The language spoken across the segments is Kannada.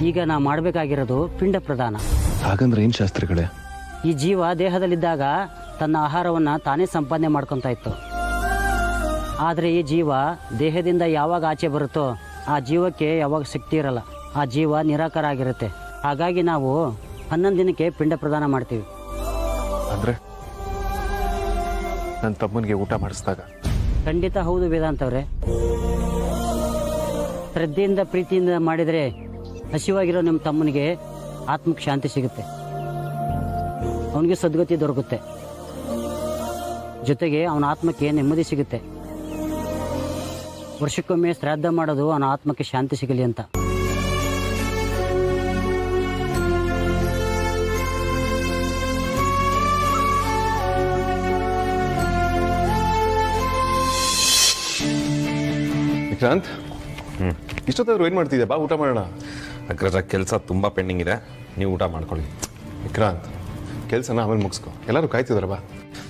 ಈಗ ನಾ ಮಾಡಬೇಕಾಗಿರೋದು ಪಿಂಡ ಪ್ರದಾನ. ಹಾಗಂದ್ರೆ ಏನು ಶಾಸ್ತ್ರಿಗಳೇ? ಈ ಜೀವ ದೇಹದಲ್ಲಿದ್ದಾಗ ತನ್ನ ಆಹಾರವನ್ನು ತಾನೇ ಸಂಪಾದನೆ ಮಾಡ್ಕೊತಾ ಇತ್ತು. ಆದರೆ ಈ ಜೀವ ದೇಹದಿಂದ ಯಾವಾಗ ಆಚೆ ಬರುತ್ತೋ ಆ ಜೀವಕ್ಕೆ ಯಾವಾಗ ಶಕ್ತಿ ಇರಲ್ಲ, ಆ ಜೀವ ನಿರಾಕಾರ ಆಗಿರುತ್ತೆ. ಹಾಗಾಗಿ ನಾವು 11 ದಿನಕ್ಕೆ ಪಿಂಡ ಪ್ರದಾನ ಮಾಡ್ತೀವಿ. ಅಂದರೆ ನನ್ನ ತಮ್ಮನಿಗೆ ಊಟ ಮಾಡಿಸಿದಾಗ? ಖಂಡಿತ ಹೌದು ವೇದಾಂತವ್ರೆ. ಶ್ರದ್ಧೆಯಿಂದ ಪ್ರೀತಿಯಿಂದ ಮಾಡಿದರೆ ಹಸಿವಾಗಿರೋ ನಿಮ್ಮ ತಮ್ಮನಿಗೆ ಆತ್ಮಕ್ಕೆ ಶಾಂತಿ ಸಿಗುತ್ತೆ, ಅವನಿಗೆ ಸದ್ಗತಿ ದೊರಕುತ್ತೆ, ಜೊತೆಗೆ ಅವನ ಆತ್ಮಕ್ಕೆ ನೆಮ್ಮದಿ ಸಿಗುತ್ತೆ. ವರ್ಷಕ್ಕೊಮ್ಮೆ ಶ್ರಾದ್ದ ಮಾಡೋದು ಅವನ ಆತ್ಮಕ್ಕೆ ಶಾಂತಿ ಸಿಗಲಿ ಅಂತ. ವಿಕ್ರಾಂತ್, ಇಷ್ಟೊತ್ತಾದ್ರೂ ಏನು ಮಾಡ್ತಿದ್ದೆ? ಬಾ ಊಟ ಮಾಡೋಣ. ಅಗ್ರಜ, ಕೆಲಸ ತುಂಬ ಪೆಂಡಿಂಗ್ ಇದೆ, ನೀವು ಊಟ ಮಾಡ್ಕೊಳ್ಳಿ. ವಿಕ್ರಾಂತ್, ಕೆಲಸನ ಆಮೇಲೆ ಮುಗಿಸ್ಕೊ, ಎಲ್ಲರೂ ಕಾಯ್ತಿದಾರೆ. ಬಾ.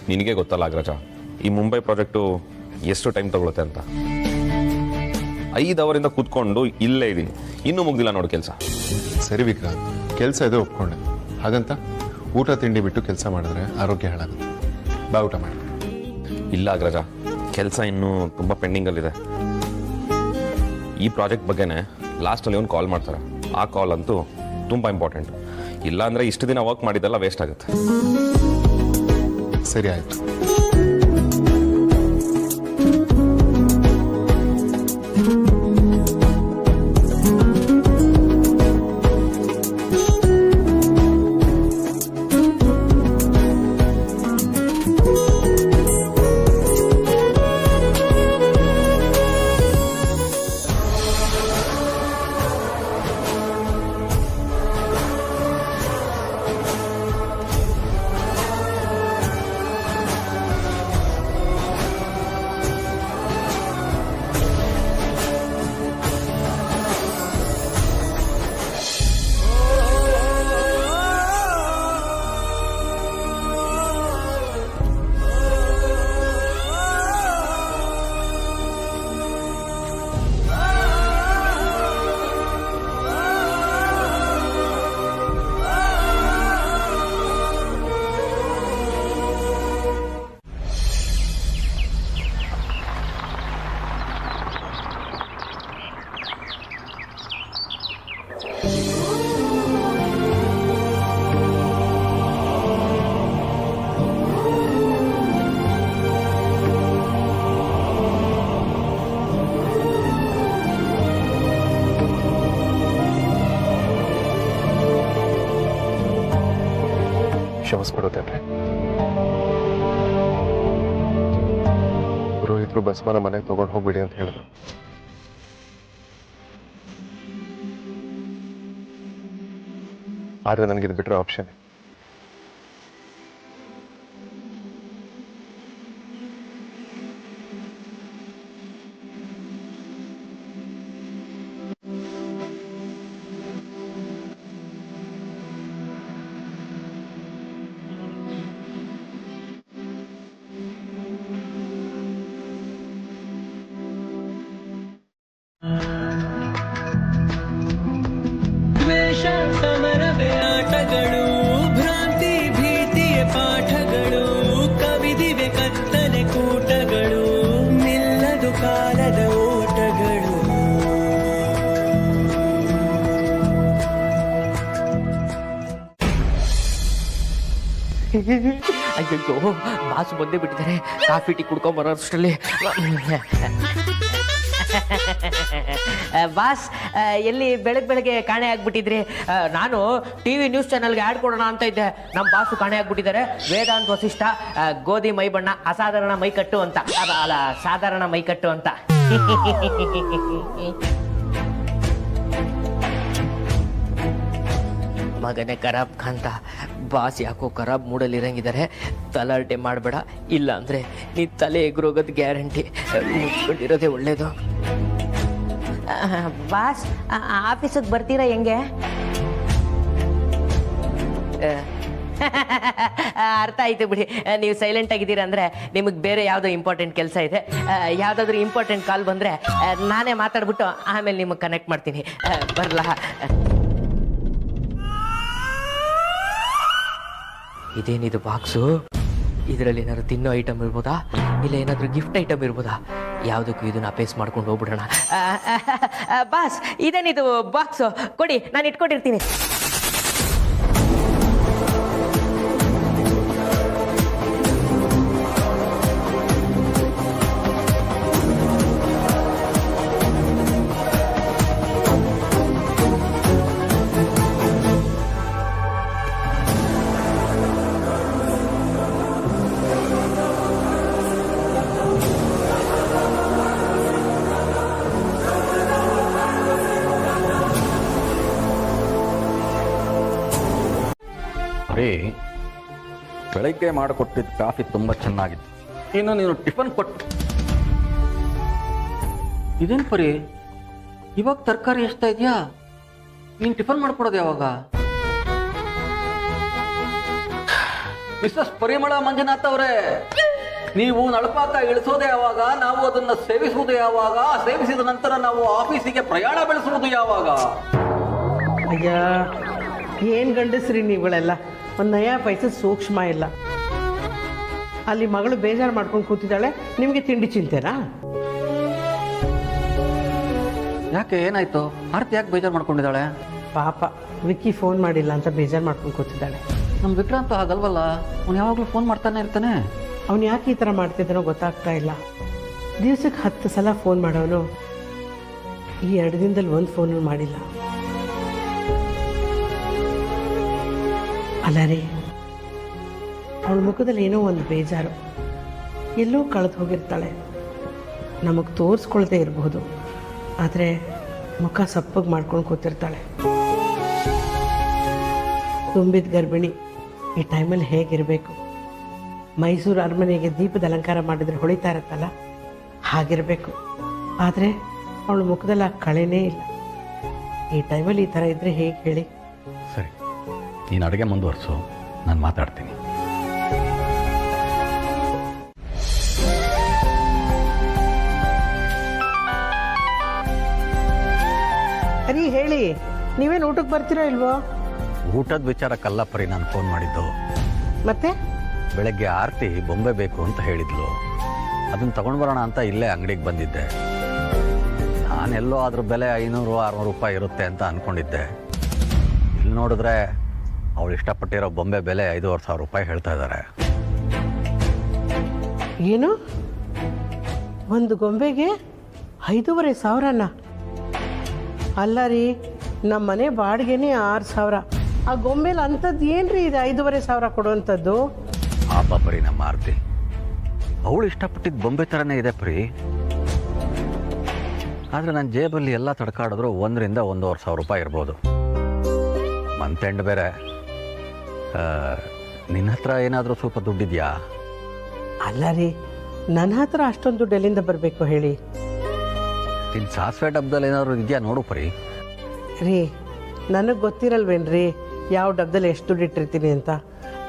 ನಿನಗೆ ಗೊತ್ತಲ್ಲ ಅಗ್ರಜ, ಈ ಮುಂಬೈ ಪ್ರಾಜೆಕ್ಟು ಎಷ್ಟು ಟೈಮ್ ತಗೊಳುತ್ತೆ ಅಂತ. 5 ಅವರಿಂದ ಕೂತ್ಕೊಂಡು ಇಲ್ಲೇ ಇದ್ದೀನಿ, ಇನ್ನೂ ಮುಗ್ದಿಲ್ಲ ನೋಡು ಕೆಲಸ. ಸರಿ ವಿಕ್ರಾಂತ್, ಕೆಲಸ ಇದೆ ಒಪ್ಕೊಂಡೆ, ಹಾಗಂತ ಊಟ ತಿಂಡಿ ಬಿಟ್ಟು ಕೆಲಸ ಮಾಡಿದ್ರೆ ಆರೋಗ್ಯ ಹಾಳಾಗುತ್ತೆ. ಬಾ ಊಟ ಮಾಡಿ. ಇಲ್ಲ ಅಗ್ರಜ, ಕೆಲಸ ಇನ್ನೂ ತುಂಬ ಪೆಂಡಿಂಗಲ್ಲಿದೆ. ಈ ಪ್ರಾಜೆಕ್ಟ್ ಬಗ್ಗೆನೇ ಲಾಸ್ಟಲ್ಲಿ ಒಂದು ಕಾಲ್ ಮಾಡ್ತಾರೆ. ಆ ಕಾಲ್ ಅಂತೂ ತುಂಬ ಇಂಪಾರ್ಟೆಂಟ್. ಇಲ್ಲ ಅಂದರೆ ಇಷ್ಟು ದಿನ ವರ್ಕ್ ಮಾಡಿದ್ದೆಲ್ಲ ವೇಸ್ಟ್ ಆಗುತ್ತೆ. ಸರಿ ಆಯಿತು. ಕ್ಷಮಿಸ್ಬಿಡುತ್ತೇನೆ. ಪುರೋಹಿತರು ಬಸ್ಮನ ಮನೆಗೆ ತಗೊಂಡು ಹೋಗ್ಬಿಡಿ ಅಂತ ಹೇಳಿದ್ರು. ಆದ್ರೆ ನನಗಿದು ಬಿಟ್ಟರೆ ಆಪ್ಷನ್. ಸಮರವೇ ಆಟಗಳು, ಭ್ರಾಂತಿ ಭೀತಿಯ ಪಾಠಗಳು, ಕವಿದಿವೆ ಕತ್ತಲೆ ಕೂಟಗಳು, ನಿಲ್ಲದು ಕಾಲದ ಓಟಗಳು. ಅಯ್ಯೋ, ಬಾಸು ಬಂದೇ ಬಿಟ್ಟಿದ್ದಾರೆ. ಕಾಫಿ ಟೀ ಕುಡ್ಕೊಂಡ್ ಬರೋಷ್ಟರಲ್ಲಿ ಬಾಸ್ ಎಲ್ಲಿ ಬೆಳಗ್ಗೆ ಕಾಣೆ ಆಗ್ಬಿಟ್ಟಿದ್ರಿ? ನಾನು ಟಿವಿ ನ್ಯೂಸ್ ಚಾನಲ್ಗೆ ಆ್ಯಡ್ ಕೊಡೋಣ ಅಂತ ಇದ್ದೆ. ನಮ್ಮ ಬಾಸು ಕಾಣೆ ಆಗ್ಬಿಟ್ಟಿದ್ದಾರೆ. ವೇದಾಂತ್ ವಸಿಷ್ಠ, ಗೋಧಿ ಮೈ ಬಣ್ಣ, ಅಸಾಧಾರಣ ಮೈಕಟ್ಟು ಅಂತ. ಅಲ್ಲ, ಸಾಧಾರಣ ಮೈಕಟ್ಟು ಅಂತ. ಮಗನೇ ಖರಾಬ್ ಕಾಂತ, ಬಾಸ್ ಯಾಕೋ ಖರಾಬ್ ಮೂಡಲ್ಲಿರಂಗಿದ್ದಾರೆ. ತಲಾಟೆ ಮಾಡಬೇಡ, ಇಲ್ಲ ಅಂದರೆ ನೀ ತಲೆ ಎಗ್ರೋಗೋದು ಗ್ಯಾರಂಟಿ. ಮುಚ್ಕೊಂಡಿರೋದೇ ಒಳ್ಳೇದು. ಬಾಸ್, ಆಫೀಸಿಗೆ ಬರ್ತೀರಾ ಹೆಂಗೆ? ಅರ್ಥ ಆಯ್ತು ಬಿಡಿ. ನೀವು ಸೈಲೆಂಟ್ ಆಗಿದ್ದೀರಾ ಅಂದರೆ ನಿಮಗೆ ಬೇರೆ ಯಾವುದೋ ಇಂಪಾರ್ಟೆಂಟ್ ಕೆಲಸ ಇದೆ. ಯಾವುದಾದ್ರೂ ಇಂಪಾರ್ಟೆಂಟ್ ಕಾಲ್ ಬಂದರೆ ನಾನೇ ಮಾತಾಡ್ಬಿಟ್ಟು ಆಮೇಲೆ ನಿಮಗೆ ಕನೆಕ್ಟ್ ಮಾಡ್ತೀನಿ. ಬರಲಾ? ಇದೇನಿದು ಬಾಕ್ಸು? ಇದರಲ್ಲಿ ಏನಾದ್ರು ತಿನ್ನೋ ಐಟಮ್ ಇರ್ಬೋದಾ, ಇಲ್ಲ ಏನಾದರೂ ಗಿಫ್ಟ್ ಐಟಮ್ ಇರ್ಬೋದಾ? ಯಾವುದಕ್ಕೂ ಇದನ್ನ ಅಪೇಸ್ ಮಾಡ್ಕೊಂಡು ಹೋಗ್ಬಿಡೋಣ. ಬಾಸ್, ಇದೇನಿದು ಬಾಕ್ಸು? ಕೊಡಿ, ನಾನು ಇಟ್ಕೊಂಡಿರ್ತೀನಿ. ರೀ, ಬೆಳಗ್ಗೆ ಮಾಡಿಕೊಟ್ಟಿದ್ದ ಕಾಫಿ ತುಂಬ ಚೆನ್ನಾಗಿತ್ತು. ಇನ್ನು ನೀನು ಟಿಫನ್ ಕೊಟ್ಟು ಇದೇನು ಪರಿ, ಇವಾಗ ತರಕಾರಿ ಎಷ್ತಾ ಇದೆಯಾ? ನೀನು ಟಿಫನ್ ಮಾಡ್ಕೊಡೋದು ಯಾವಾಗ? ಮಿಸ್ಸಸ್ ಪರಿಮಳ ಮಂಜುನಾಥ್ ಅವರೇ, ನೀವು ನಳಪಾಕ ಇಳಿಸೋದು ಯಾವಾಗ? ನಾವು ಅದನ್ನ ಸೇವಿಸುವುದು ಯಾವಾಗ? ಸೇವಿಸಿದ ನಂತರ ನಾವು ಆಫೀಸಿಗೆ ಪ್ರಯಾಣ ಬೆಳೆಸುವುದು ಯಾವಾಗ? ಅಯ್ಯ, ಏನು ಗಂಡಸ್ರಿ ನೀವುಗಳೆಲ್ಲ, ಒಂದು ನಯಾ ಪೈಸೆ ಸೂಕ್ಷ್ಮ ಇಲ್ಲ. ಅಲ್ಲಿ ಮಗಳು ಬೇಜಾರು ಮಾಡ್ಕೊಂಡು ಕೂತಿದ್ದಾಳೆ, ನಿಮಗೆ ತಿಂಡಿ ಚಿಂತೆನಾ? ಯಾಕೆ, ಏನಾಯ್ತು? ಆರ್ತಿ ಯಾಕೆ ಬೇಜಾರು ಮಾಡ್ಕೊಂಡಿದ್ದಾಳೆ? ಪಾಪ ವಿಕ್ಕಿ ಫೋನ್ ಮಾಡಿಲ್ಲ ಅಂತ ಬೇಜಾರು ಮಾಡ್ಕೊಂಡು ಕೂತಿದ್ದಾಳೆ. ನಮ್ಮ ವಿಕ್ರಾಂತ ಹಾಗಲ್ವಲ್ಲ, ಅವ್ನು ಯಾವಾಗಲೂ ಫೋನ್ ಮಾಡ್ತಾನೆ ಇರ್ತಾನೆ. ಅವನು ಯಾಕೆ ಈ ಥರ ಮಾಡ್ತಿದ್ದಾನೋ ಗೊತ್ತಾಗ್ತಾ ಇಲ್ಲ. ದಿವ್ಸಕ್ಕೆ 10 ಸಲ ಫೋನ್ ಮಾಡೋನು ಈ 2 ದಿನದಲ್ಲಿ ಒಂದು ಫೋನು ಮಾಡಿಲ್ಲ. ಅಲ್ಲ ರೀ, ಅವಳ ಮುಖದಲ್ಲಿ ಏನೋ ಒಂದು ಬೇಜಾರು, ಎಲ್ಲೋ ಕಳೆದು ಹೋಗಿರ್ತಾಳೆ. ನಮಗೆ ತೋರಿಸ್ಕೊಳ್ದೇ ಇರಬಹುದು, ಆದರೆ ಮುಖ ಸಪ್ಪಗೆ ಮಾಡ್ಕೊಂಡು ಕೂತಿರ್ತಾಳೆ. ತುಂಬಿದ ಗರ್ಭಿಣಿ ಈ ಟೈಮಲ್ಲಿ ಹೇಗಿರಬೇಕು? ಮೈಸೂರು ಅರಮನೆಗೆ ದೀಪದ ಅಲಂಕಾರ ಮಾಡಿದರೆ ಹೊಳಿತಾ ಇರುತ್ತಲ್ಲ, ಹಾಗಿರಬೇಕು. ಆದರೆ ಅವಳ ಮುಖದಲ್ಲಿ ಆ ಕಳೆನೇ ಇಲ್ಲ. ಈ ಟೈಮಲ್ಲಿ ಈ ಥರ ಇದ್ದರೆ ಹೇಗೆ ಹೇಳಿ? ಸರಿ, ನೀನು ಅಡುಗೆ ಮುಂದುವರಿಸು, ನಾನು ಮಾತಾಡ್ತೀನಿ. ಅರಿ ಹೇಳಿ, ನೀವೇನು ಊಟಕ್ಕೆ ಬರ್ತೀರೋ ಇಲ್ವೋ? ಊಟದ ವಿಚಾರಕ್ಕಲ್ಲ ಪರಿ ನಾನು ಫೋನ್ ಮಾಡಿದ್ದು. ಮತ್ತೆ ಬೆಳಗ್ಗೆ ಆರತಿ ಬೊಂಬೆ ಬೇಕು ಅಂತ ಹೇಳಿದ್ಲು. ಅದನ್ನು ತಗೊಂಡು ಬರೋಣ ಅಂತ ಇಲ್ಲೇ ಅಂಗಡಿಗೆ ಬಂದಿದ್ದೆ. ನಾನೆಲ್ಲೋ ಅದ್ರ ಬೆಲೆ 500-600 ರೂಪಾಯಿ ಇರುತ್ತೆ ಅಂತ ಅಂದ್ಕೊಂಡಿದ್ದೆ. ಇಲ್ಲಿ ನೋಡಿದ್ರೆ ಅವಳು ಇಷ್ಟಪಟ್ಟಿರೋ ಬೊಂಬೆ ಬೆಲೆ 5,500 ರೂಪಾಯಿ ಹೇಳ್ತಾ ಇದ್ದಾರೆ. ಏನು, ಒಂದು ಗೊಂಬೆಗೆ 5,500? ಅಲ್ಲ ರೀ, ನಮ್ಮ ಮನೆ ಬಾಡಿಗೆನೇ 6,000. ಆ ಗೊಂಬೆಲಿ ಅಂಥದ್ದು ಏನ್ರಿ ಇದೆ 5,500 ಕೊಡುವಂಥದ್ದು? ಪಾಪ ಪರಿ ನಮ್ಮ ಆರತಿ, ಅವಳು ಇಷ್ಟಪಟ್ಟಿದ್ದ ಬೊಂಬೆ ಥರನೇ ಇದೆ ಪರಿ. ಆದರೆ ನನ್ನ ಜೇಬಲ್ಲಿ ಎಲ್ಲ ತಡ್ಕಾಡಿದ್ರು 1,000-1,500 ರೂಪಾಯಿ ಇರ್ಬೋದು. ಮಂತ್ ಎಂಡ್ ಬೇರೆ. ನಿನ್ನ ಹತ್ರ ಏನಾದರೂ ಸ್ವಲ್ಪ ದುಡ್ಡಿದೆಯಾ? ಅಲ್ಲ ರೀ, ನನ್ನ ಹತ್ರ ಅಷ್ಟೊಂದು ದುಡ್ಡು ಎಲ್ಲಿಂದ ಬರಬೇಕು ಹೇಳಿ? ನಿನ್ನ ಸಾಸಿವೆ ಡಬ್ಬದಲ್ಲಿ ಏನಾದರೂ ಇದೆಯಾ ನೋಡು ಪರಿ. ರೀ, ನನಗೆ ಗೊತ್ತಿರಲ್ವೇನ್ರಿ ಯಾವ ಡಬ್ಬದಲ್ಲಿ ಎಷ್ಟು ದುಡ್ಡು ಇಟ್ಟಿರ್ತೀನಿ ಅಂತ?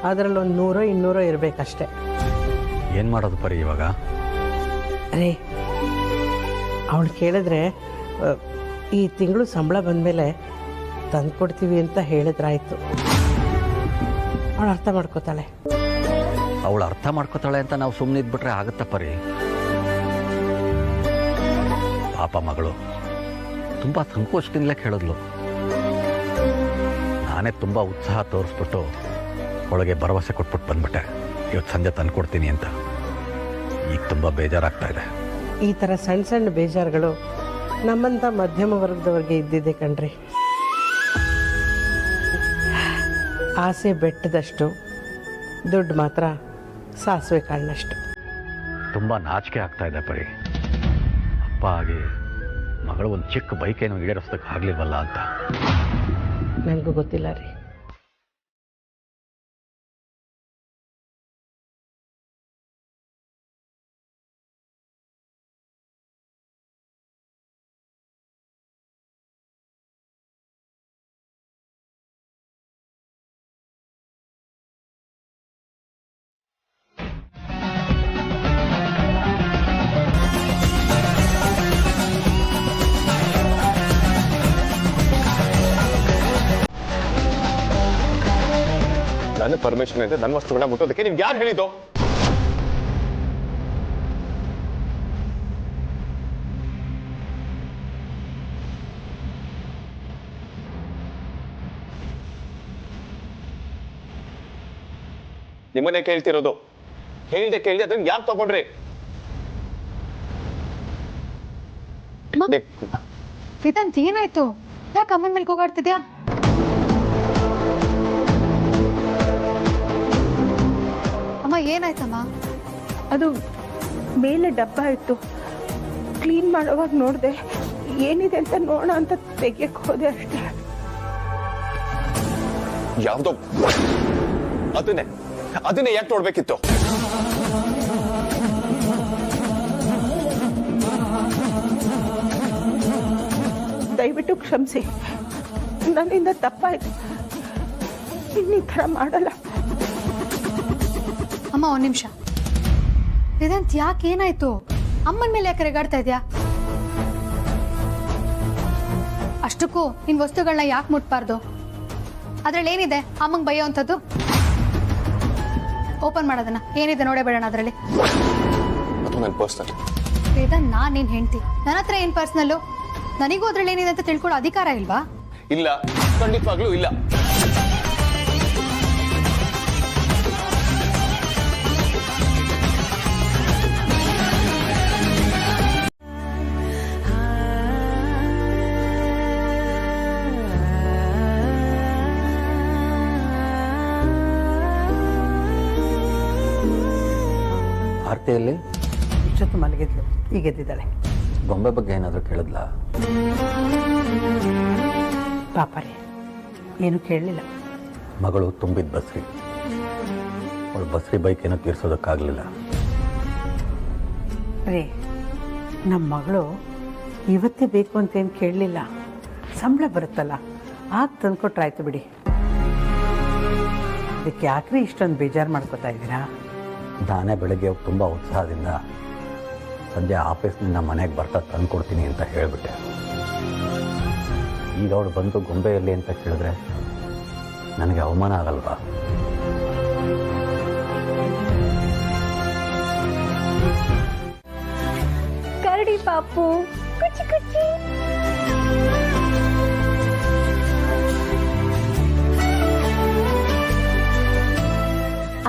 ಅದರಲ್ಲಿ ಒಂದು 100-200 ಇರಬೇಕಷ್ಟೆ. ಏನು ಮಾಡೋದು ಪರಿ ಇವಾಗ? ರೀ, ಅವಳು ಕೇಳಿದ್ರೆ ಈ ತಿಂಗಳು ಸಂಬಳ ಬಂದಮೇಲೆ ತಂದುಕೊಡ್ತೀವಿ ಅಂತ ಹೇಳಿದ್ರಾಯ್ತು. ಅವಳು ಅರ್ಥ ಮಾಡ್ಕೋತಾಳೆ. ಅವಳು ಅರ್ಥ ಮಾಡ್ಕೋತಾಳೆ ಅಂತ ನಾವು ಸುಮ್ಮನೆ ಇದ್ಬಿಟ್ರೆ ಆಗುತ್ತಾ ಪರಿ? ಪಾಪ ಮಗಳು ತುಂಬ ಸಂಕೋಚದಿಂದಲೇ ಕೇಳಿದ್ಲು. ನಾನೇ ತುಂಬ ಉತ್ಸಾಹ ತೋರಿಸ್ಬಿಟ್ಟು ಅವಳಿಗೆ ಭರವಸೆ ಕೊಟ್ಬಿಟ್ಟು ಬಂದ್ಬಿಟ್ಟೆ, ಇವತ್ತು ಸಂಜೆ ತಂದುಕೊಡ್ತೀನಿ ಅಂತ. ಈಗ ತುಂಬ ಬೇಜಾರಾಗ್ತಾ ಇದೆ. ಈ ಥರ ಸಣ್ಣ ಸಣ್ಣ ಬೇಜಾರುಗಳು ನಮ್ಮಂಥ ಮಧ್ಯಮ ವರ್ಗದವ್ರಿಗೆ ಇದ್ದಿದ್ದೆ ಕಣ್ರಿ. ಆಸೆ ಬೆಟ್ಟದಷ್ಟು, ದುಡ್ಡು ಮಾತ್ರ ಸಾಸಿವೆ ಕಾಳಿನಷ್ಟು. ತುಂಬ ನಾಚಿಕೆ ಆಗ್ತಾ ಇದೆ ಪರಿ. ಅಪ್ಪ ಆಗಿ ಮಗಳು ಒಂದು ಚಿಕ್ಕ ಬೈಕೇನು ಈಡೇರಿಸೋದಕ್ಕೆ ಆಗಲಿಲ್ವಲ್ಲ ಅಂತ. ನನಗೂ ಗೊತ್ತಿಲ್ಲ ರೀ. ಪರ್ಮಿಷನ್ ಇದೆ ನನ್ನ ವಸ್ತುಗಳನ್ನ ಮುಟ್ಟೋದಕ್ಕೆ ನಿಮ್ಗೆ ಯಾರು ಹೇಳಿದ್ದು? ನಿಮ್ಮನ್ನೇ ಕೇಳ್ತಿರೋದು. ಕೇಳಿದೆ ಅದನ್ನ ಯಾಕೆ ತಗೊಂಡ್ರಿ? ವೇದಾಂತ್ ಏನಾಯ್ತು? ಯಾಕೆ ಅಮ್ಮನ ಮೇಲೆ ಕೂಗಾಡ್ತಿದ್ಯಾ? ಅಮ್ಮ ಏನಾಯ್ತಮ್ಮ? ಅದು ಮೇಲೆ ಡಬ್ಬ ಇತ್ತು, ಕ್ಲೀನ್ ಮಾಡುವಾಗ ನೋಡಿದೆ, ಏನಿದೆ ಅಂತ ನೋಡೋಣ ಅಂತ ತೆಗಿಯಕ್ಕೆ ಹೋದೆ ಅಷ್ಟೇ. ಯಾವ್ದೋ ಅದನ್ನೇ ಯಾಕೆ ನೋಡ್ಬೇಕಿತ್ತು? ದಯವಿಟ್ಟು ಕ್ಷಮಿಸಿ, ನನ್ನಿಂದ ತಪ್ಪಾಯ್ತು. ಇನ್ನೀ ಥರ ಮಾಡಲ್ಲ. ಅಮ್ಮ ಒಂದ್ ನಿಮಿಷ. ವೇದಾಂತ್ ಯಾಕೆ ಏನಾಯ್ತು? ಅಮ್ಮನ ಮೇಲೆ ಯಾಕೆ ರೆಗಾಡ್ತಾ ಇದ್ಯಾ? ಅಷ್ಟಕ್ಕೂ ನಿನ್ ವಸ್ತುಗಳನ್ನ ಯಾಕೆ ಮುಟ್ಬಾರ್ದು? ಅದ್ರಲ್ಲಿ ಏನಿದೆ ಅಮ್ಮಂಗೆ ಬೈಯೋ ಅಂಥದ್ದು? ಓಪನ್ ಮಾಡೋದನ್ನ ಏನಿದೆ ನೋಡೇ ಬೇಡಣ ಅದರಲ್ಲಿ. ವೇದಾಂತ್ ನಾನ್ ನಿನ್ ಹೆಂಡ್ತಿ, ನನ್ನ ಹತ್ರ ಏನ್ ಪರ್ಸನಲ್ಲು? ನನಗೂ ಅದ್ರಲ್ಲಿ ಏನಿದೆ ಅಂತ ತಿಳ್ಕೊಳ್ಳೋ ಅಧಿಕಾರ ಇಲ್ವಾ? ಇಲ್ಲ, ಖಂಡಿತವಾಗ್ಲೂ ಇಲ್ಲ. ಆರ್ತಿಯಲ್ಲಿ ಇಷ್ಟೊತ್ತು ಮಲಗಿದ್ಲು, ಈಗ ಎದ್ದಿದ್ದಾಳೆ. ಗೊಂಬೆ ಬಗ್ಗೆ ಏನಾದರೂ ಕೇಳಿದ್ಲಾ? ಪಾಪರೇ, ಏನು ಕೇಳಲಿಲ್ಲ. ಮಗಳು ತುಂಬಿದ ಬಸ್ರಿ, ಅವಳು ಬಸ್ರಿ ಬೈಕ್ ಏನೋ ತೀರ್ಸೋದಕ್ಕಾಗಲಿಲ್ಲ. ರೀ, ನಮ್ಮ ಮಗಳು ಇವತ್ತೇ ಬೇಕು ಅಂತೇನು ಕೇಳಲಿಲ್ಲ. ಸಂಬಳ ಬರುತ್ತಲ್ಲ, ಆಗ ತಂದ್ಕೊಟ್ರಾಯ್ತು ಬಿಡಿ. ಅದಕ್ಕೆ ಯಾಕ್ರಿ ಇಷ್ಟೊಂದು ಬೇಜಾರು ಮಾಡ್ಕೋತಾ ಇದ್ದೀರಾ? ನಾನೇ ಬೆಳಗ್ಗೆ ತುಂಬ ಉತ್ಸಾಹದಿಂದ ಸಂಜೆ ಆಫೀಸ್ನಿಂದ ಮನೆಗೆ ಬರ್ತಾ ತಂದು ಕೊಡ್ತೀನಿ ಅಂತ ಹೇಳಿಬಿಟ್ಟೆ. ಈಗ ಅವಳು ಬಂದು ಗೊಂಬೆಯಲ್ಲಿ ಅಂತ ಕೇಳಿದ್ರೆ ನನಗೆ ಅವಮಾನ ಆಗಲ್ವಾ? ಕರಡಿ ಪಾಪು ಕುಚಿ ಕುಚಿ.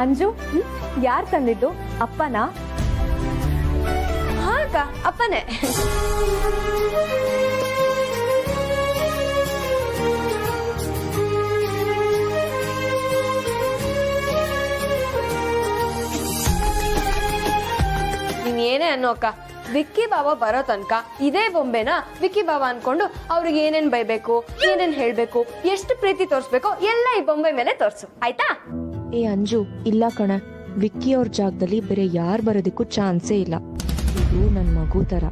ಅಂಜು, ಯಾರ್ ತಂದಿದ್ದು? ಅಪ್ಪನಾ? ಹಾ ಅಕ್ಕ, ಅಪ್ಪನೇ. ನೀನ್ ಏನೇ ಅನ್ನೋ ಅಕ್ಕ, ವಿಕ್ಕಿ ಬಾಬಾ ಬರೋ ತನಕ ಇದೇ ಬೊಂಬೆನ ವಿಕ್ಕಿ ಬಾಬಾ ಅನ್ಕೊಂಡು ಅವ್ರಿಗೆ ಏನೇನ್ ಬೈಬೇಕು, ಏನೇನ್ ಹೇಳ್ಬೇಕು, ಎಷ್ಟು ಪ್ರೀತಿ ತೋರ್ಸ್ಬೇಕು ಎಲ್ಲ ಈ ಬೊಂಬೆ ಮೇಲೆ ತೋರ್ಸು, ಆಯ್ತಾ? ಏ ಅಂಜು, ಇಲ್ಲ ಕಣ, ವಿಕ್ಕಿ ಅವ್ರ ಜಾಗದಲ್ಲಿ ಬೇರೆ ಯಾರು ಬರೋದಕ್ಕೂ ಚಾನ್ಸೇ ಇಲ್ಲ. ಇದು ನನ್ ಮಗು ತರ.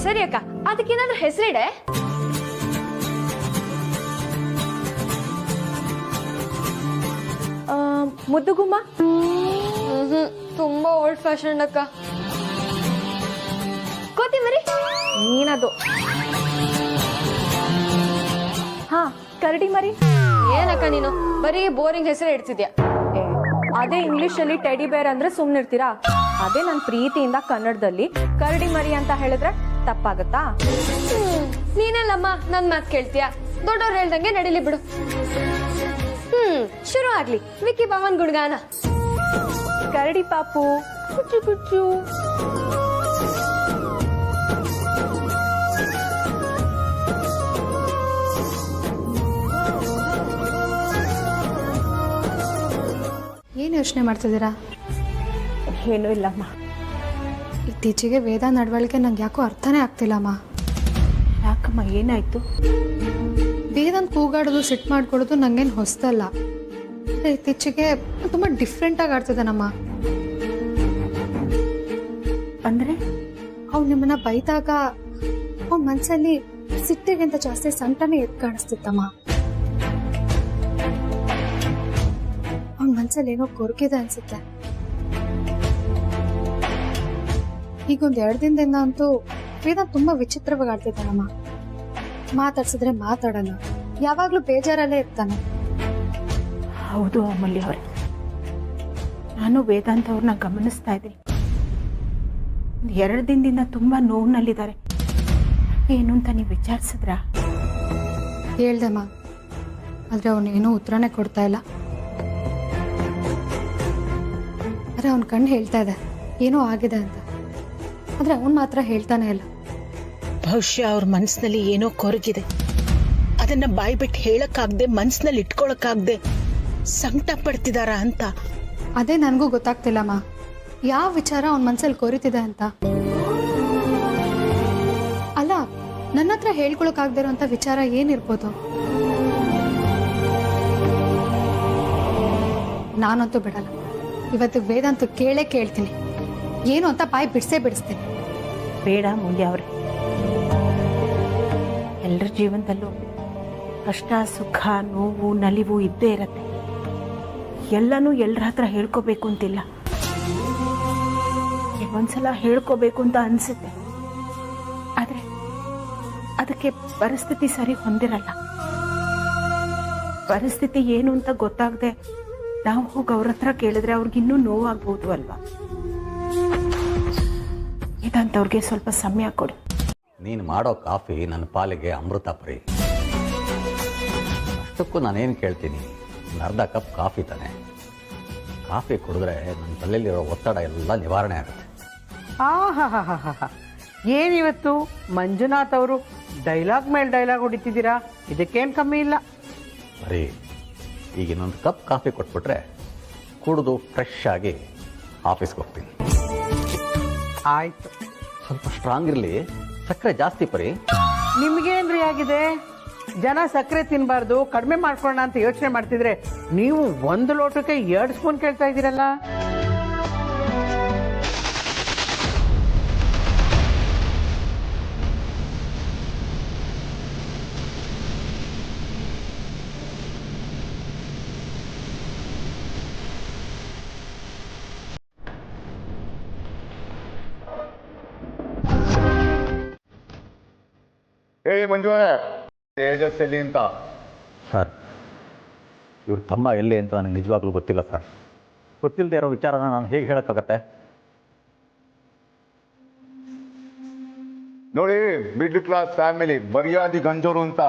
ಸರಿ ಅಕ್ಕ, ಅದಕ್ಕೇನಾದ್ರೂ ಹೆಸರಿಡೆ? ಮುದ್ದುಗುಮ್ಮ. ತುಂಬಾ ಓಲ್ಡ್ ಫ್ಯಾಷನ್ ಅಕ್ಕ. ಕೋತಿಮರಿ. ನೀನದು. ಹಾ, ಕರಡಿ ಮರಿ. ಏನಕ್ಕ ನೀನು ಬರೀ ಬೋರಿಂಗ್ ಹೆಸರು ಇಡ್ತಿದ್ಯಾ? ಅದೇ ಇಂಗ್ಲಿಷ್ ಅಲ್ಲಿ ಟೆಡಿ ಬೇರ್ ಅಂದ್ರೆ ಸುಮ್ನಿರ್ತೀರಾ? ಅದೇ ನನ್ ಪ್ರೀತಿಯಿಂದ ಕನ್ನಡದಲ್ಲಿ ಕರಡಿ ಮರಿ ಅಂತ ಹೇಳಿದ್ರೆ ತಪ್ಪಾಗತ್ತಾ? ನೀನಲ್ಲಮ್ಮ ನನ್ ಮಾತ್ ಕೇಳ್ತೀಯಾ? ದೊಡ್ಡವ್ರು ಹೇಳ್ದಂಗೆ ನಡಿಲಿ ಬಿಡು. ಶುರು ಆಗ್ಲಿ ವಿಕ್ಕಿ ಬಾವನ್ ಗುಣಗಾನ. ಕರಡಿ ಪಾಪು ಕುಚ್ಚು ಕುಚ್ಚು. ಏನು ಯೋಚನೆ ಮಾಡ್ತಿದ್ದೀರಾ? ಏನೂ ಇಲ್ಲಮ್ಮ. ಇತ್ತೀಚೆಗೆ ವೇದ ನಡವಳಿಕೆ ನಂಗೆ ಯಾಕೋ ಅರ್ಥನೇ ಆಗ್ತಿಲ್ಲಮ್ಮ. ಯಾಕಮ್ಮ, ಏನಾಯ್ತು? ವೇದಾಂತ್ ಕೂಗಾಡೋದು, ಸಿಟ್ಟು ಮಾಡ್ಕೊಡೋದು ನಂಗೇನು ಹೊಸದಲ್ಲ. ಇತ್ತೀಚೆಗೆ ತುಂಬ ಡಿಫ್ರೆಂಟಾಗಿ ಆಡ್ತಿದ್ದಾನಮ್ಮ. ಅಂದರೆ ಅವ್ನು ನಿಮ್ಮನ್ನ ಬೈದಾಗ ಅವ್ನ ಮನಸ್ಸಲ್ಲಿ ಸಿಟ್ಟಿಗಿಂತ ಜಾಸ್ತಿ ಸಂಕಟನೇ ಎದ್ದು ಕಾಣಿಸ್ತಿತ್ತಮ್ಮ. ಅವ್ನ ಮನಸ್ಸಲ್ಲಿ ಏನೋ ಕೊರಗಿದೆ ಅನ್ಸುತ್ತೆ. ಈಗೊಂದು 2 ದಿನದಿಂದ ಅಂತೂ ವೇದಾಂತ್ ತುಂಬಾ ವಿಚಿತ್ರವಾಗಿ ಆಡ್ತಿದ್ದಾನಮ್ಮ. ಮಾತಾಡ್ಸಿದ್ರೆ ಮಾತಾಡಲ್ಲ, ಯಾವಾಗ್ಲೂ ಬೇಜಾರಲ್ಲೇ ಇರ್ತಾನೆ. ಹೌದು ಅಮೂಲ್ಯ ಅವರೇ, ನಾನು ವೇದಾಂತ್ ಅವ್ರನ್ನ ಗಮನಿಸ್ತಾ ಇದ್ದೀನಿ. 2 ದಿನದಿಂದ ತುಂಬ ನೋವಿನಲ್ಲಿದ್ದಾರೆ. ಏನು ಅಂತ ನೀವು ವಿಚಾರಿಸಿದ್ರಾ? ಹೇಳ್ದಮ್ಮ, ಆದರೆ ಅವನೇನೂ ಉತ್ತರನೇ ಕೊಡ್ತಾ ಇಲ್ಲ. ಆದರೆ ಅವನ ಕಣ್ಣು ಹೇಳ್ತಾ ಇದೆ ಏನೋ ಆಗಿದೆ ಅಂತ, ಆದರೆ ಅವನು ಮಾತ್ರ ಹೇಳ್ತಾನೆ ಇಲ್ಲ. ಬಹುಶಃ ಅವ್ರ ಮನಸ್ಸಿನಲ್ಲಿ ಏನೋ ಕೊರಗಿದೆ, ಅದನ್ನ ಬಾಯಿ ಬಿಟ್ಟು ಹೇಳಕ್ಕಾಗದೆ ಮನಸ್ಸಿನಲ್ಲಿ ಇಟ್ಕೊಳಕ್ಕಾಗದೆ ಸಂಕಟ ಪಡ್ತಿದಾರ ಅಂತ. ಅದೇ ನನಗೂ ಗೊತ್ತಾಗ್ತಿಲ್ಲಮ್ಮ, ಯಾವ ವಿಚಾರ ಅವನ ಮನಸ್ಸಲ್ಲಿ ಕೊರಿತಿದೆ ಅಂತ. ಅಲ್ಲ, ನನ್ನ ಹತ್ರ ಹೇಳ್ಕೊಳಕ್ಕಾಗದೇ ಇರೋಂಥ ವಿಚಾರ ಏನಿರ್ಬೋದು? ನಾನಂತೂ ಬಿಡಲ್ಲ, ಇವತ್ತು ವೇದಾಂತ ಕೇಳ್ತೀನಿ, ಏನು ಅಂತ ಬಾಯಿ ಬಿಡಿಸ್ತೀನಿ. ಬೇಡ ಮೂಲ್ಯ ಅವರೇ, ಎಲ್ಲರ ಜೀವನದಲ್ಲೂ ಕಷ್ಟ, ಸುಖ, ನೋವು, ನಲಿವು ಇದ್ದೇ ಇರತ್ತೆ. ಎಲ್ಲನೂ ಎಲ್ಲರ ಹತ್ರ ಹೇಳ್ಕೋಬೇಕು ಅಂತಿಲ್ಲ. ಒಂದ್ಸಲ ಹೇಳ್ಕೋಬೇಕು ಅಂತ ಅನ್ಸುತ್ತೆ, ಆದರೆ ಅದಕ್ಕೆ ಪರಿಸ್ಥಿತಿ ಸರಿ ಹೊಂದಿರಲ್ಲ. ಪರಿಸ್ಥಿತಿ ಏನು ಅಂತ ಗೊತ್ತಾಗದೆ ನಾವು ಹೋಗಿ ಅವ್ರ ಹತ್ರ ಕೇಳಿದ್ರೆ ಅವ್ರಿಗಿನ್ನೂ ನೋವಾಗ್ಬೋದು ಅಲ್ವಾ? ಇದಂತವ್ರಿಗೆ ಸ್ವಲ್ಪ ಸಮಯ ಕೊಡಿ. ನೀನು ಮಾಡೋ ಕಾಫಿ ನನ್ನ ಪಾಲಿಗೆ ಅಮೃತ ಪರಿ. ಅಷ್ಟಕ್ಕೂ ನಾನೇನು ಕೇಳ್ತೀನಿ, ಒಂದು ಅರ್ಧ ಕಪ್ ಕಾಫಿ ತಾನೆ. ಕಾಫಿ ಕುಡಿದ್ರೆ ನನ್ನ ತಲೆಯಲ್ಲಿರೋ ಒತ್ತಡ ಎಲ್ಲ ನಿವಾರಣೆ ಆಗುತ್ತೆ. ಏನಿವತ್ತು ಮಂಜುನಾಥ್ ಅವರು ಡೈಲಾಗ್ ಮೇಲೆ ಡೈಲಾಗ್ ಹೊಡಿತಿದ್ದೀರಾ? ಇದಕ್ಕೇನು ಕಮ್ಮಿ ಇಲ್ಲ. ಬರೀ ಈಗ ಇನ್ನೊಂದು ಕಪ್ ಕಾಫಿ ಕೊಟ್ಬಿಟ್ರೆ ಕುಡಿದು ಫ್ರೆಶ್ ಆಗಿ ಆಫೀಸ್ಗೆ ಹೋಗ್ತೀನಿ. ಆಯ್ತು, ಸ್ವಲ್ಪ ಸ್ಟ್ರಾಂಗ್ ಇರಲಿ, ಸಕ್ಕರೆ ಜಾಸ್ತಿ ಪರಿ. ನಿಮ್ಗೇನ್ರಿ ಆಗಿದೆ? ಜನ ಸಕ್ಕರೆ ತಿನ್ನಬಾರ್ದು, ಕಡಿಮೆ ಮಾಡ್ಕೊಳ್ಳೋಣ ಅಂತ ಯೋಚನೆ ಮಾಡ್ತಿದ್ರೆ ನೀವು 1 ಲೋಟಕ್ಕೆ 2 ಸ್ಪೂನ್ ಕೇಳ್ತಾ ಇದ್ದೀರಲ್ಲ. ಮಂಜು, ತೇಜಸ್ ಎಲ್ಲಿ ಅಂತ? ಸರ್, ಇವ್ರ ತಮ್ಮ ಎಲ್ಲಿ ಅಂತ ನನಗೆ ನಿಜವಾಗ್ಲೂ ಗೊತ್ತಿಲ್ಲ ಸರ್. ಗೊತ್ತಿಲ್ಲದೆ ಇರೋ ವಿಚಾರನ ನಾನು ಹೇಗೆ ಹೇಳೋಕ್ಕಾಗತ್ತೆ? ನೋಡಿ, ಮಿಡ್ಲ್ ಕ್ಲಾಸ್ ಫ್ಯಾಮಿಲಿ, ಮರ್ಯಾದಿ ಗಂಜೋರು ಅಂತ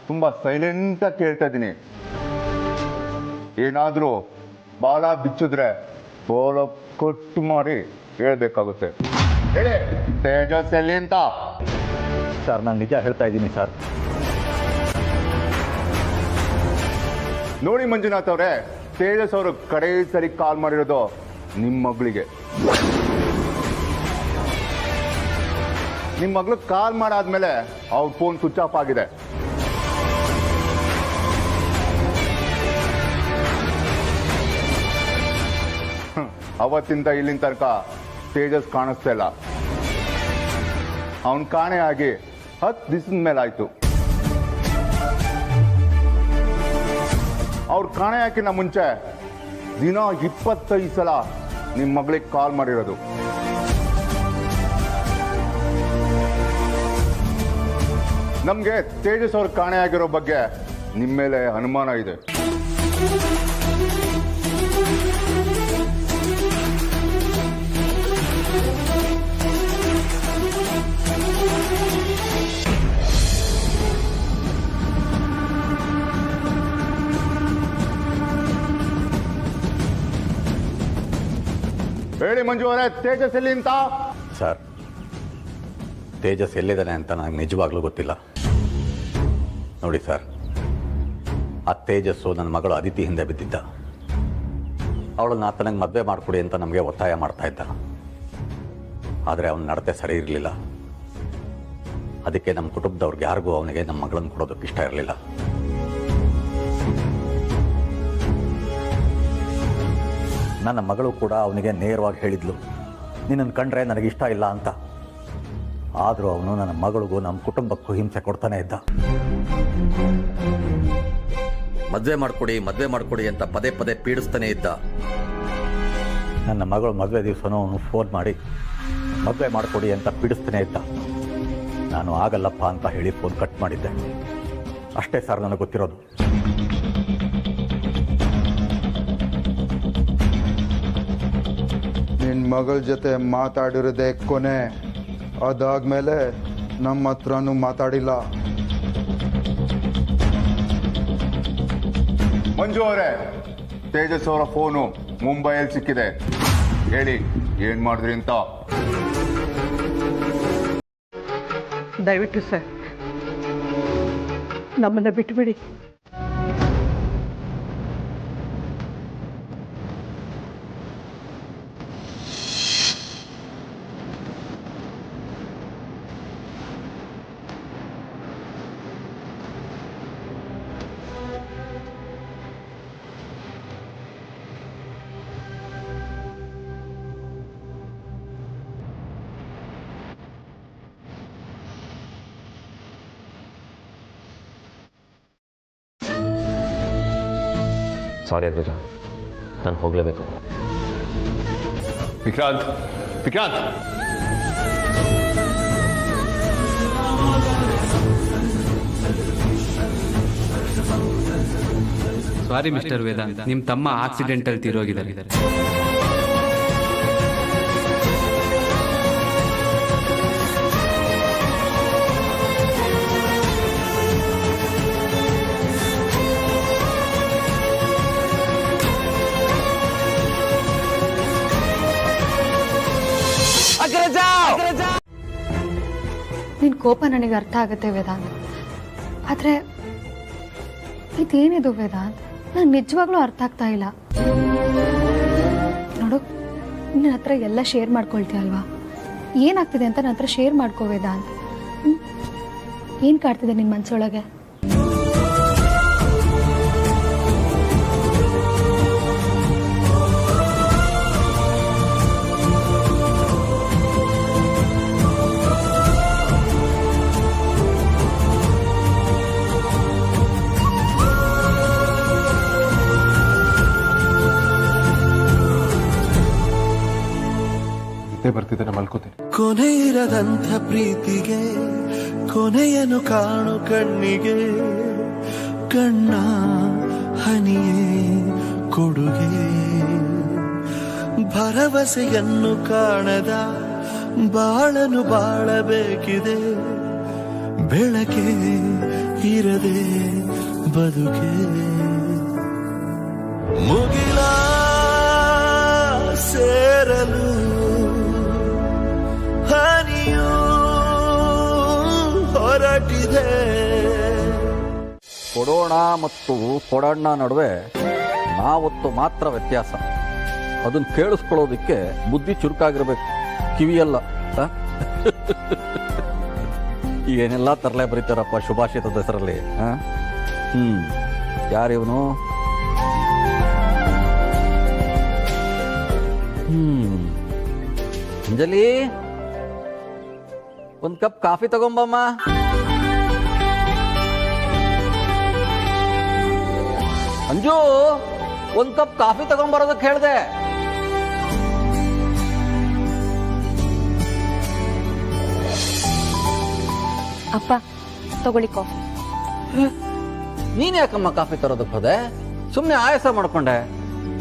ತುಂಬಾ ಸೈಲೆಂಟ್ ಆಗಿ ಕೇಳ್ತಾ ಇದ್ದೀನಿ. ಏನಾದ್ರೂ ಬಾಲ ಬಿಚ್ಚಿದ್ರೆ ಬೋಲ ಕೊಟ್ಟು ಮಾಡಿ ಹೇಳ್ಬೇಕಾಗುತ್ತೆ. ಹೇಳಿ, ತೇಜಸ್ ಎಲ್ಲಿ ಅಂತ? ಸರ್, ನಾನು ನಿಜ ಹೇಳ್ತಾ ಇದ್ದೀನಿ ಸರ್. ನೋಡಿ ಮಂಜುನಾಥ್ ಅವರೇ, ತೇಜಸ್ ಅವರು ಕಡೆ ಸರಿ ಕಾಲ್ ಮಾಡಿರೋದು ನಿಮ್ಮ ಮಗಳಿಗೆ. ನಿಮ್ಮ ಮಗಳು ಕಾಲ್ ಮಾಡಾದ್ಮೇಲೆ ಅವ್ರ ಫೋನ್ ಸ್ವಿಚ್ ಆಫ್ ಆಗಿದೆ. ಅವತ್ತಿಂದ ಇಲ್ಲಿನ ತನಕ ತೇಜಸ್ ಕಾಣಿಸ್ತಾ ಇಲ್ಲ. ಅವನ್ ಕಾಣೆ ಆಗಿ 10 ದಿವಸದ ಮೇಲಾಯ್ತು. ಅವ್ರು ಕಾಣೆ ಹಾಕಿನ ಮುಂಚೆ ದಿನ 25 ಸಲ ನಿಮ್ಮ ಮಗಳಿಗೆ ಕಾಲ್ ಮಾಡಿರೋದು. ನಮ್ಗೆ ತೇಜಸ್ ಅವ್ರ ಕಾಣೆ ಆಗಿರೋ ಬಗ್ಗೆ ನಿಮ್ಮ ಮೇಲೆ ಅನುಮಾನ ಇದೆ. ಹೇಳಿ ಮಂಜು ಅವರೇ, ತೇಜಸ್ ಎಲ್ಲಿ ಅಂತ? ಸರ್, ತೇಜಸ್ ಎಲ್ಲಿದ್ದಾನೆ ಅಂತ ನನಗೆ ನಿಜವಾಗ್ಲೂ ಗೊತ್ತಿಲ್ಲ. ನೋಡಿ ಸರ್, ಆ ತೇಜಸ್ಸು ನನ್ನ ಮಗಳು ಅದಿತಿ ಹಿಂದೆ ಬಿದ್ದಿದ್ದ. ಅವಳನ್ನ ಆತನಿಗೆ ಮದುವೆ ಮಾಡಿಕೊಡಿ ಅಂತ ನಮಗೆ ಒತ್ತಾಯ ಮಾಡ್ತಾ ಇದ್ದ. ಆದರೆ ಅವನ ನಡತೆ ಸರಿ ಇರಲಿಲ್ಲ. ಅದಕ್ಕೆ ನಮ್ಮ ಕುಟುಂಬದವ್ರಿಗೆ ಯಾರಿಗೂ ಅವನಿಗೆ ನಮ್ಮ ಮಗಳನ್ನು ಕೊಡೋದಕ್ಕೆ ಇಷ್ಟ ಇರಲಿಲ್ಲ. ನನ್ನ ಮಗಳು ಕೂಡ ಅವನಿಗೆ ನೇರವಾಗಿ ಹೇಳಿದ್ಲು, ನಿನ್ನನ್ನು ಕಂಡ್ರೆ ನನಗಿಷ್ಟ ಇಲ್ಲ ಅಂತ. ಆದರೂ ಅವನು ನನ್ನ ಮಗಳಿಗೂ ನಮ್ಮ ಕುಟುಂಬಕ್ಕೂ ಹಿಂಸೆ ಕೊಡ್ತಾನೆ ಇದ್ದ. ಮದುವೆ ಮಾಡಿಕೊಡಿ ಅಂತ ಪದೇ ಪದೇ ಪೀಡಿಸ್ತಾನೆ ಇದ್ದ. ನನ್ನ ಮಗಳು ಮದುವೆ ದಿವಸನೂ ಅವನು ಫೋನ್ ಮಾಡಿ ಮದುವೆ ಮಾಡಿಕೊಡಿ ಅಂತ ಪೀಡಿಸ್ತಾನೆ ಇದ್ದ. ನಾನು ಆಗಲ್ಲಪ್ಪ ಅಂತ ಹೇಳಿ ಫೋನ್ ಕಟ್ ಮಾಡಿದ್ದೆ. ಅಷ್ಟೇ ಸರ್ ನನಗೆ ಗೊತ್ತಿರೋದು. ನಿನ್ನ ಮಗಳ ಜೊತೆ ಮಾತಾಡಿರೋದೇ ಕೊನೆ. ಅದಾದ್ಮೇಲೆ ನಮ್ಮ ಹತ್ರನೂ ಮಾತಾಡಿಲ್ಲ. ಮಂಜು ಅವರೇ, ತೇಜಸ್ ಅವರ ಫೋನು ಮುಂಬೈಯಲ್ಲಿ ಸಿಕ್ಕಿದೆ. ಹೇಳಿ ಏನ್ ಮಾಡಿದ್ರಿ ಅಂತ. ದಯವಿಟ್ಟು ಸರ್ ನಮ್ಮನ್ನ ಬಿಟ್ಟುಬಿಡಿ. ಸಾರಿ ಅಗ್ರಜ, ನಾನು ಹೋಗಲೇಬೇಕು. ವಿಕ್ರಾಂತ್, ವಿಕ್ರಾಂತ್, ಸಾರಿ ಮಿಸ್ಟರ್ ವೇದಾಂತ್, ನಿಮ್ಮ ತಮ್ಮ ಆಕ್ಸಿಡೆಂಟಲ್ಲಿ ತೀರೋಗಿದ್ದಾರೆ. ನಿನ್ ಕೋಪ ನನಗೆ ಅರ್ಥ ಆಗುತ್ತೆ ವೇದಾಂತ್, ಆದ್ರೆ ಇದೇನಿದು ವೇದಾಂತ್, ನಾನು ನಿಜವಾಗ್ಲೂ ಅರ್ಥ ಆಗ್ತಾ ಇಲ್ಲ. ನೋಡು, ನಿನ್ನ ಹತ್ರ ಎಲ್ಲ ಶೇರ್ ಮಾಡ್ಕೊಳ್ತೀಯ ಅಲ್ವಾ? ಏನಾಗ್ತಿದೆ ಅಂತ ನನ್ನ ಹತ್ರ ಶೇರ್ ಮಾಡ್ಕೋ ವೇದಾಂತ್. ಏನ್ ಕಾಡ್ತಿದೆ ನಿನ್ ಮನ್ಸೊಳಗೆ? ಬರ್ತಿದ್ದಾನೆ, ಮಲ್ಕೋತೀನಿ. ಕೊನೆ ಇರದಂಥ ಪ್ರೀತಿಗೆ ಕೊನೆಯನ್ನು ಕಾಣು ಕಣ್ಣಿಗೆ, ಕಣ್ಣ ಹನಿಯೇ ಕೊಡುಗೆ. ಭರವಸೆಯನ್ನು ಕಾಣದ ಬಾಳನು ಬಾಳಬೇಕಿದೆ, ಬೆಳಕೆ ಇರದೆ ಬದುಕೆ. ಮುಗಿಲ ಸೇರಲು ಹನಿಯೂ ಹೊರಟಿದೆ. ಕೊಡೋಣ ಮತ್ತು ಕೊಡಣ್ಣ ನಡುವೆ ನಾವೊತ್ತು ಮಾತ್ರ ವ್ಯತ್ಯಾಸ. ಅದನ್ನು ಕೇಳಿಸ್ಕೊಳ್ಳೋದಕ್ಕೆ ಬುದ್ಧಿ ಚುರುಕಾಗಿರ್ಬೇಕು, ಕಿವಿಯಲ್ಲ. ಏನೆಲ್ಲ ತರಲೆ ಬರೀತಾರಪ್ಪ ಶುಭಾಷಿತದ ಹೆಸರಲ್ಲಿ. ಯಾರಿವನು? ಅಂಜಲಿ, ಒಂದು ಕಪ್ ಕಾಫಿ ತಗೊಂಬಮ್ಮ. ಅಂಜು, ಒಂದು ಕಪ್ ಕಾಫಿ ತಗೊಂಬರೋದಕ್ಕೆ ಹೇಳ್ದೆ. ಅಪ್ಪ ತಗೊಳ್ಳಿ ಕಾಫಿ. ನೀನ್ ಯಾಕಮ್ಮ ಕಾಫಿ ತರೋದಕ್ಕೆ ಹೋದೆ? ಸುಮ್ಮನೆ ಆಯಾಸ ಮಾಡ್ಕೊಂಡೆ.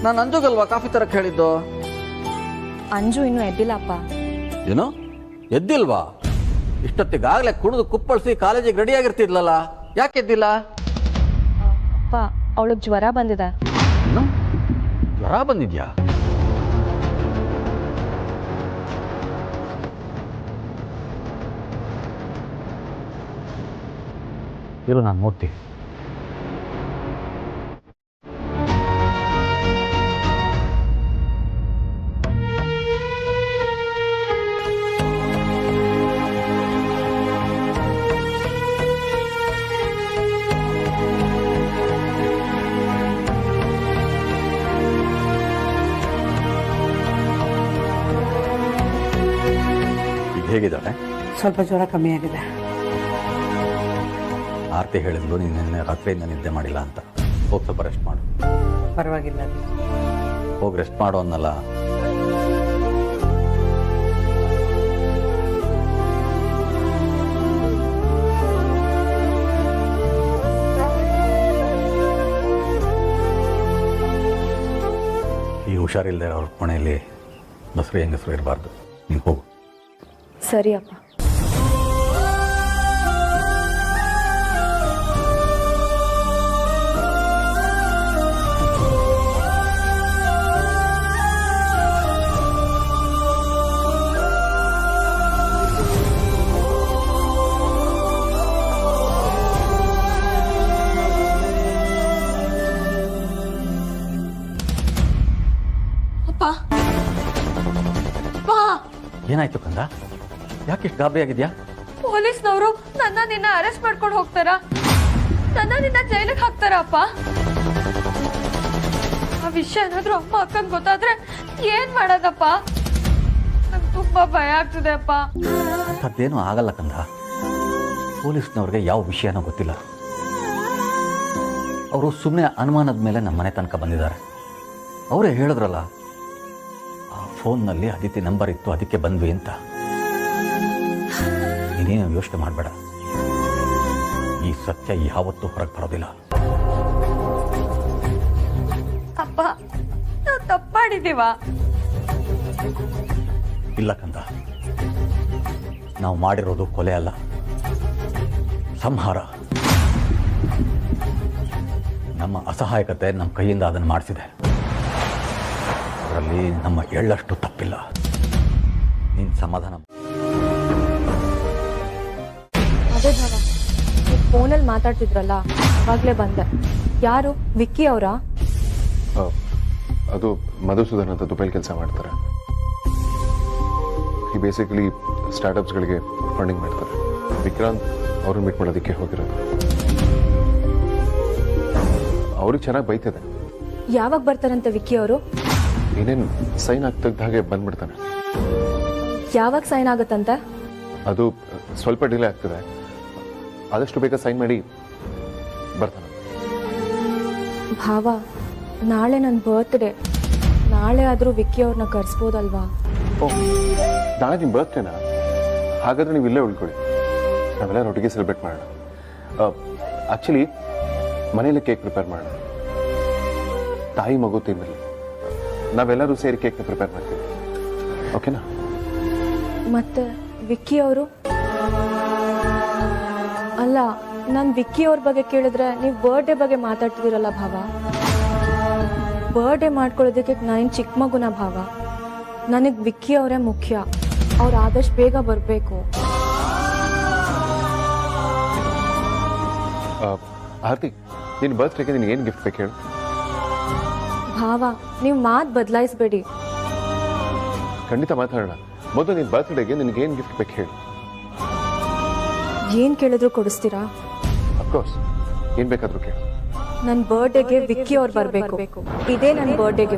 ನಾನು ಅಂಜುಗಲ್ವಾ ಕಾಫಿ ತರಕ್ಕೆ ಹೇಳಿದ್ದು? ಅಂಜು ಇನ್ನೂ ಎದ್ದಿಲ್ಲ ಅಪ್ಪ. ಏನು, ಎದ್ದಿಲ್ವಾ? ಇಷ್ಟೊತ್ತಿಗಾಗಲೇ ಕುಡಿದು ಕುಪ್ಪಳಿಸಿ ಕಾಲೇಜಿಗೆ ರೆಡಿ ಆಗಿರ್ತಿದ್ಲಲ್ಲ, ಯಾಕೆ ಎದ್ದಿಲ್ಲ? ಅಪ್ಪ, ಅವಳಿಗೆ ಜ್ವರ ಬಂದಿದೆ. ಏನು, ಜ್ವರ ಬಂದಿದ್ಯಾ? ಇರು, ನಾನು ನೋಡ್ತೀನಿ. ಹೇಗಿದ್ದಾಳೆ? ಸ್ವಲ್ಪ ಜ್ವರ ಕಮ್ಮಿ ಆಗಿದೆ. ಆರ್ತಿ ಹೇಳಿದ್ಲು ನೀನು ನಿನ್ನೆ ರಾತ್ರಿಯಿಂದ ನಿದ್ದೆ ಮಾಡಿಲ್ಲ ಅಂತ. ಹೋಗಿ ಸ್ವಲ್ಪ ರೆಸ್ಟ್ ಮಾಡು. ಪರವಾಗಿಲ್ಲ, ಹೋಗಿ ರೆಸ್ಟ್ ಮಾಡು ಅನ್ನಲ್ಲ. ಈ ಹುಷಾರಿಲ್ಲದೆ ಅವ್ರ ಕೋಣೆಯಲ್ಲಿ ಬಸರು ಹೆಂಗಸರು ಇರಬಾರ್ದು. ನೀನು ಹೋಗು. ಸರಿ ಅಪ್ಪ. ಏನಾಯ್ತು ಕಂದ? ಯಾಕಿಷ್ಟು ಗಾಬರಿ ಆಗಿದ್ಯಾ? ಪೊಲೀಸ್ನವರು ನಿನ್ನ ಅರೆಸ್ಟ್ ಮಾಡ್ಕೊಂಡು ಹೋಗ್ತಾರಾ? ನಿನ್ನ ಜೈಲಿಗೆ ಹಾಕ್ತಾರ ಅಪ್ಪ? ಆ ವಿಷಯ ಏನಾದ್ರು ಅಮ್ಮ ಅಕ್ಕನ್ ಗೊತ್ತಾದ್ರೆ ಏನ್ ಮಾಡೋದಪ್ಪ? ನಂಗೆ ತುಂಬಾ ಭಯ ಆಗ್ತಿದೆ ಅಪ್ಪ. ಅದೇನೂ ಆಗಲ್ಲ ಕಂದ. ಪೊಲೀಸ್ನವ್ರಿಗೆ ಯಾವ ವಿಷಯನೂ ಗೊತ್ತಿಲ್ಲ. ಅವರು ಸುಮ್ಮನೆ ಅನುಮಾನದ ಮೇಲೆ ನಮ್ಮ ಮನೆ ತನಕ ಬಂದಿದ್ದಾರೆ. ಅವರೇ ಹೇಳಿದ್ರಲ್ಲ, ಆ ಫೋನ್ನಲ್ಲಿ ಅದಿತಿ ನಂಬರ್ ಇತ್ತು, ಅದಕ್ಕೆ ಬಂದ್ವಿ ಅಂತ. ನೀನೇನು ಯೋಚನೆ ಮಾಡಬೇಡ. ಈ ಸತ್ಯ ಯಾವತ್ತೂ ಹೊರಗೆ ಬರೋದಿಲ್ಲ. ಅಪ್ಪ, ನಾವು ತಪ್ಪು ಮಾಡಿದೀವ? ಇಲ್ಲ ಕಂದ, ನಾವು ಮಾಡಿರೋದು ಕೊಲೆ ಅಲ್ಲ, ಸಂಹಾರ. ನಮ್ಮ ಅಸಹಾಯಕತೆ ನಮ್ಮ ಕೈಯಿಂದ ಅದನ್ನು ಮಾಡಿಸಿದೆ. ಅದರಲ್ಲಿ ನಮ್ಮ ಎಳ್ಳಷ್ಟು ತಪ್ಪಿಲ್ಲ. ನೀನು ಸಮಾಧಾನ. ಅದೇ ಭಾವ, ನೀವು ಫೋನಲ್ಲಿ ಮಾತಾಡ್ತಿದ್ರಲ್ಲ, ಅವಾಗಲೇ ಬಂದೆ. ಯಾರು? ವಿಕ್ಕಿ ಅವರಾ? ಅದು ಮಧುಸೂದನ್ ಅಂತ ದುಬೈಲಿ ಕೆಲಸ ಮಾಡ್ತಾರೆ. ಈ ಬೇಸಿಕಲಿ ಸ್ಟಾರ್ಟಪ್ಸ್ಗಳಿಗೆ ಫಂಡಿಂಗ್ ಮಾಡ್ತಾರೆ. ವಿಕ್ರಾಂತ್ ಅವ್ರನ್ನ ಮೀಟ್ ಮಾಡೋದಕ್ಕೆ ಹೋಗಿರೋದು. ಅವ್ರಿಗೆ ಚೆನ್ನಾಗಿ ಬೈತಿದೆ. ಯಾವಾಗ ಬರ್ತಾರಂತೆ ವಿಕ್ಕಿ ಅವರು? ಏನೇನು ಸೈನ್ ಆಗ್ತಿದ್ದ ಹಾಗೆ ಬಂದ್ಬಿಡ್ತಾನೆ. ಯಾವಾಗ ಸೈನ್ ಆಗುತ್ತಂತೆ? ಅದು ಸ್ವಲ್ಪ ಡಿಲೇ ಆಗ್ತದೆ. ಆದಷ್ಟು ಬೇಗ ಸೈನ್ ಮಾಡಿ ಬರ್ತಾನೆ. ಭಾವ, ನಾಳೆ ನನ್ನ ಬರ್ತ್ಡೇ. ನಾಳೆ ಆದರೂ ವಿಕ್ಕಿ ಅವ್ರನ್ನ ಕರೆಸ್ಬೋದಲ್ವಾ? ಓಹ್, ನಾಳೆ ನಿಮ್ಮ ಬರ್ತ್ಡೇನಾ? ಹಾಗಾದ್ರೆ ನೀವು ಇಲ್ಲೇ ಉಳ್ಕೊಳ್ಳಿ, ನಾವೆಲ್ಲ ಒಟ್ಟಿಗೆ ಸೆಲೆಬ್ರೇಟ್ ಮಾಡೋಣ. ಆ್ಯಕ್ಚುಲಿ ಮನೇಲಿ ಕೇಕ್ ಪ್ರಿಪೇರ್ ಮಾಡೋಣ. ತಾಯಿ ಮಗು ತಿನ್ನಲಿ, ನಾವೆಲ್ಲರೂ ಸೇರಿ ಕೇಕ್ನ ಪ್ರಿಪೇರ್ ಮಾಡ್ತೀವಿ. ಓಕೆನಾ? ಮತ್ತೆ ವಿಕ್ಕಿ ಅವರು? ಅಲ್ಲ, ನಾನು ವಿಕ್ಕಿ ಅವ್ರ ಬಗ್ಗೆ ಕೇಳಿದ್ರೆ ನೀವು ಬರ್ಡೇ ಬಗ್ಗೆ ಮಾತಾಡ್ತಿದ್ದೀರಲ್ಲ ಭಾವ. ಬರ್ಡೇ ಮಾಡ್ಕೊಳ್ಳೋದಕ್ಕೆ ನಾನು ಚಿಕ್ಕ ಮಗುನ ಭಾವ. ನನಗೆ ವಿಕ್ಕಿ ಅವರೇ ಮುಖ್ಯ. ಅವ್ರು ಆದಷ್ಟು ಬೇಗ ಬರಬೇಕು. ಆರ್ತಿ, ನಿನ್ನ ಬರ್ತ್ಡೇಗೆ ನಿನಗೆ ಏನು ಗಿಫ್ಟ್ ಬೇಕು ಹೇಳು? ಭಾವ, ನೀವು ಮಾತು ಬದಲಾಯಿಸಬೇಡಿ. ಖಂಡಿತ ಮಾತಾಡೋಣ. ಮೊದಲು ನಿನ್ನ ಬರ್ತ್ಡೇಗೆ ನಿನಗೆ ಏನು ಗಿಫ್ಟ್ ಬೇಕು ಹೇಳು? ಏನು ಕೇಳಿದ್ರು ಕೊಡಿಸ್ತೀರಾ? ಅಫ್ಕೋರ್ಸ್, ಏನು ಬೇಕಾದರೂ ಕೇಳು. ನನ್ನ ಬರ್ಡೇಗೆ ವಿಕ್ಕಿ ಅವ್ರು ಬರಬೇಕು. ಇದೇ ನನ್ನ ಬರ್ಡೇಗೆ.